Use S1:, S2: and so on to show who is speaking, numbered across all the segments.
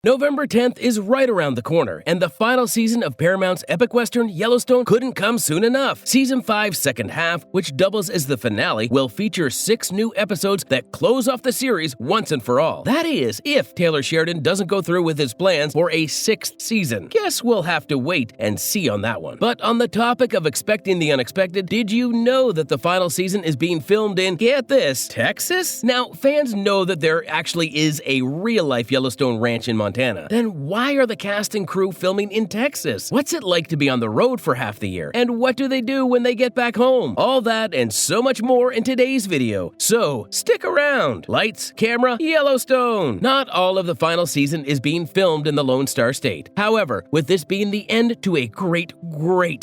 S1: November 10th is right around the corner, and the final season of Paramount's epic western Yellowstone couldn't come soon enough. Season 5's second half, which doubles as the finale, will feature 6 new episodes that close off the series once and for all. That is, if Taylor Sheridan doesn't go through with his plans for a 6th season. Guess we'll have to wait and see on that one. But on the topic of expecting the unexpected, did you know that the final season is being filmed in, get this, Texas? Now, fans know that there actually is a real-life Yellowstone ranch in Montana. Then why are the cast and crew filming in Texas? What's it like to be on the road for half the year? And what do they do when they get back home? All that and so much more in today's video. So, stick around. Lights, camera, Yellowstone. Not all of the final season is being filmed in the Lone Star State. However, with this being the end to a great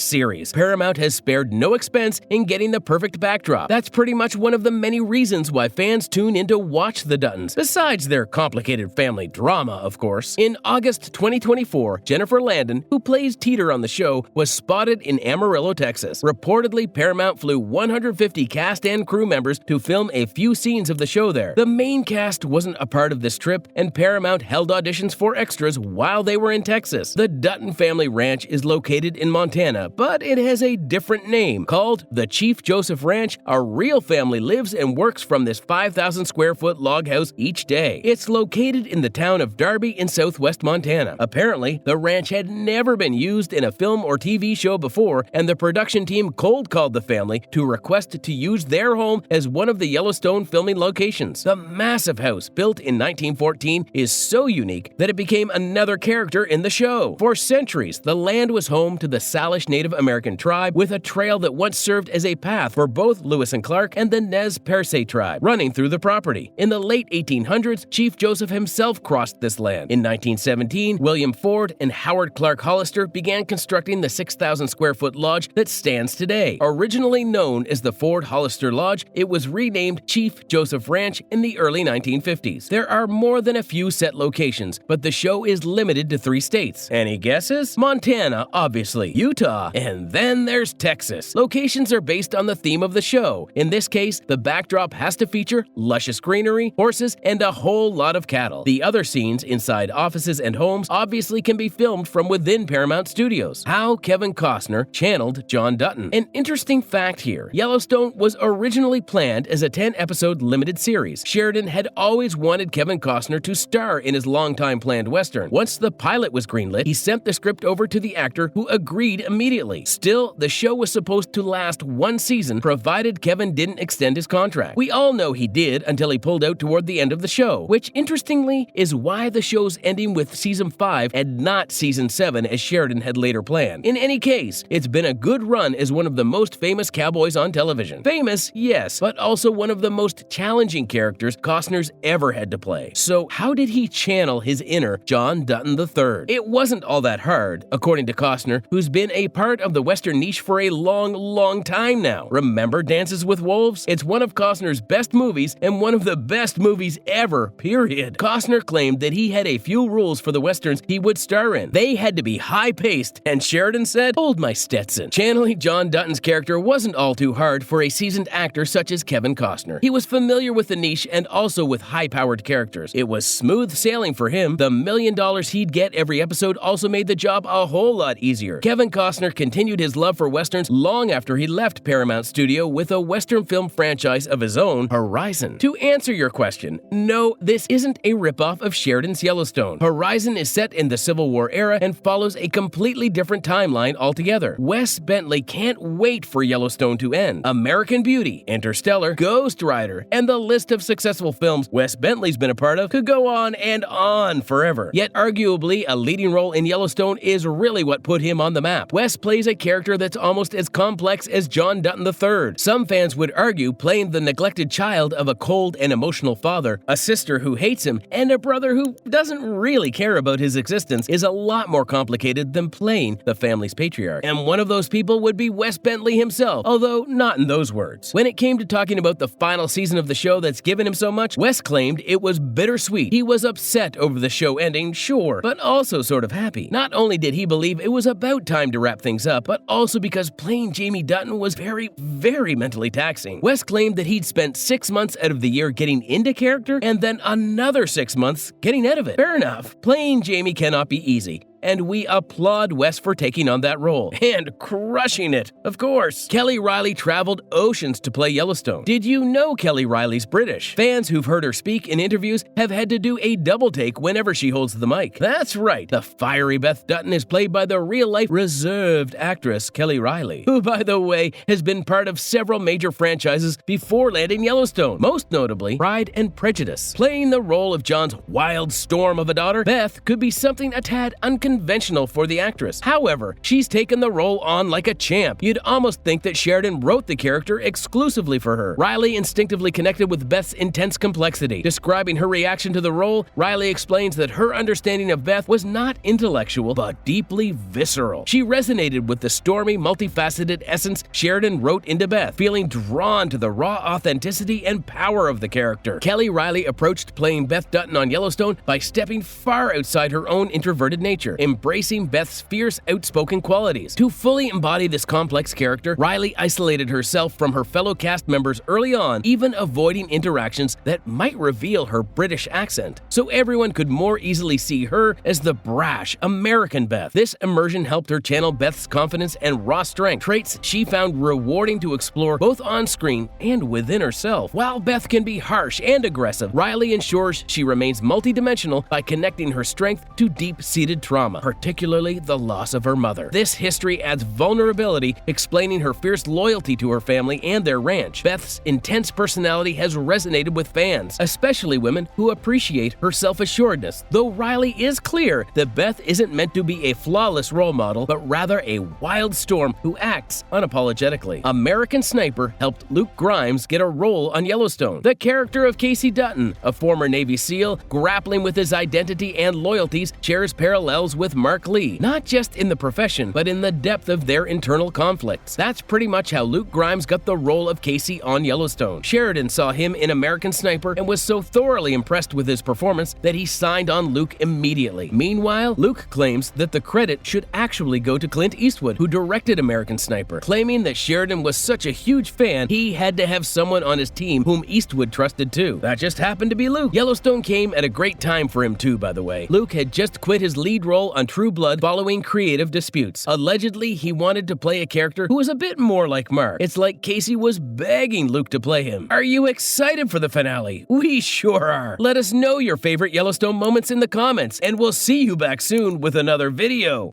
S1: series, Paramount has spared no expense in getting the perfect backdrop. That's pretty much one of the many reasons why fans tune in to watch the Duttons, besides their complicated family drama, of course. In August 2024, Jennifer Landon, who plays Teeter on the show, was spotted in Amarillo, Texas. Reportedly, Paramount flew 150 cast and crew members to film a few scenes of the show there. The main cast wasn't a part of this trip, and Paramount held auditions for extras while they were in Texas. The Dutton family ranch is located in Montana, but it has a different name. Called the Chief Joseph Ranch, a real family lives and works from this 5,000 square foot log house each day. It's located in the town of Darby in southwest Montana. Apparently, the ranch had never been used in a film or TV show before, and the production team cold-called the family to request to use their home as one of the Yellowstone filming locations. The massive house, built in 1914, is so unique that it became another character in the show. For centuries, the land was home to the Salish Native American tribe, with a trail that once served as a path for both Lewis and Clark and the Nez Perce tribe, running through the property. In the late 1800s, Chief Joseph himself crossed this land. In 1917, William Ford and Howard Clark Hollister began constructing the 6,000 square foot lodge that stands today. Originally known as the Ford Hollister Lodge, it was renamed Chief Joseph Ranch in the early 1950s. There are more than a few set locations, but the show is limited to 3 states. Any guesses? Montana, obviously, Utah, and then there's Texas. Locations are based on the theme of the show. In this case, the backdrop has to feature luscious greenery, horses, and a whole lot of cattle. The other scenes inside offices and homes obviously can be filmed from within Paramount Studios. How Kevin Costner channeled John Dutton. An interesting fact here, Yellowstone was originally planned as a 10-episode limited series. Sheridan had always wanted Kevin Costner to star in his long-time planned western. Once the pilot was greenlit, he sent the script over to the actor, who agreed immediately. Still, the show was supposed to last 1 season, provided Kevin didn't extend his contract. We all know he did until he pulled out toward the end of the show, which interestingly is why the show's ending with season 5 and not season 7 as Sheridan had later planned. In any case, it's been a good run as one of the most famous cowboys on television. Famous, yes, but also one of the most challenging characters Costner's ever had to play. So how did he channel his inner John Dutton III? It wasn't all that hard, according to Costner, who's been a part of the western niche for a long time now. Remember Dances with Wolves? It's one of Costner's best movies and one of the best movies ever, period. Costner claimed that he had a few rules for the westerns he would star in. They had to be high-paced, and Sheridan said, "Hold my Stetson." Channeling John Dutton's character wasn't all too hard for a seasoned actor such as Kevin Costner. He was familiar with the niche and also with high-powered characters. It was smooth sailing for him. The $1 million he'd get every episode also made the job a whole lot easier. Kevin Costner continued his love for westerns long after he left Paramount Studio with a western film franchise of his own, Horizon. To answer your question, no, this isn't a ripoff of Sheridan's Yellowstone. Horizon is set in the Civil War era and follows a completely different timeline altogether. Wes Bentley can't wait for Yellowstone to end. American Beauty, Interstellar, Ghost Rider, and the list of successful films Wes Bentley's been a part of could go on and on forever. Yet arguably, a leading role in Yellowstone is really what put him on the map. Wes plays a character that's almost as complex as John Dutton III. Some fans would argue playing the neglected child of a cold and emotional father, a sister who hates him, and a brother who doesn't really care about his existence is a lot more complicated than playing the family's patriarch. And one of those people would be Wes Bentley himself, although not in those words. When it came to talking about the final season of the show that's given him so much, Wes claimed it was bittersweet. He was upset over the show ending, sure, but also sort of happy. Not only did he believe it was about time to wrap things up, but also because playing Jamie Dutton was very mentally taxing. Wes claimed that he'd spent 6 months out of the year getting into character and then another 6 months getting out of it. Fair enough, playing Jamie cannot be easy, and we applaud Wes for taking on that role, and crushing it, of course. Kelly Reilly traveled oceans to play Yellowstone. Did you know Kelly Reilly's British? Fans who've heard her speak in interviews have had to do a double take whenever she holds the mic. That's right, the fiery Beth Dutton is played by the real-life reserved actress Kelly Reilly, who, by the way, has been part of several major franchises before landing Yellowstone, most notably Pride and Prejudice. Playing the role of John's wild storm of a daughter, Beth could be something a tad unconventional for the actress. However, she's taken the role on like a champ. You'd almost think that Sheridan wrote the character exclusively for her. Reilly instinctively connected with Beth's intense complexity. Describing her reaction to the role, Reilly explains that her understanding of Beth was not intellectual, but deeply visceral. She resonated with the stormy, multifaceted essence Sheridan wrote into Beth, feeling drawn to the raw authenticity and power of the character. Kelly Reilly approached playing Beth Dutton on Yellowstone by stepping far outside her own introverted nature, embracing Beth's fierce, outspoken qualities. To fully embody this complex character, Reilly isolated herself from her fellow cast members early on, even avoiding interactions that might reveal her British accent, so everyone could more easily see her as the brash, American Beth. This immersion helped her channel Beth's confidence and raw strength, traits she found rewarding to explore both on screen and within herself. While Beth can be harsh and aggressive, Reilly ensures she remains multidimensional by connecting her strength to deep-seated trauma, particularly the loss of her mother. This history adds vulnerability, explaining her fierce loyalty to her family and their ranch. Beth's intense personality has resonated with fans, especially women who appreciate her self-assuredness, though Reilly is clear that Beth isn't meant to be a flawless role model, but rather a wild storm who acts unapologetically. American Sniper helped Luke Grimes get a role on Yellowstone. The character of Casey Dutton, a former Navy SEAL, grappling with his identity and loyalties, shares parallels with Mark Lee, not just in the profession, but in the depth of their internal conflicts. That's pretty much how Luke Grimes got the role of Casey on Yellowstone. Sheridan saw him in American Sniper and was so thoroughly impressed with his performance that he signed on Luke immediately. Meanwhile, Luke claims that the credit should actually go to Clint Eastwood, who directed American Sniper, claiming that Sheridan was such a huge fan, he had to have someone on his team whom Eastwood trusted too. That just happened to be Luke. Yellowstone came at a great time for him too, by the way. Luke had just quit his lead role on True Blood following creative disputes. Allegedly, he wanted to play a character who was a bit more like Mark. It's like Casey was begging Luke to play him. Are you excited for the finale? We sure are. Let us know your favorite Yellowstone moments in the comments, and we'll see you back soon with another video.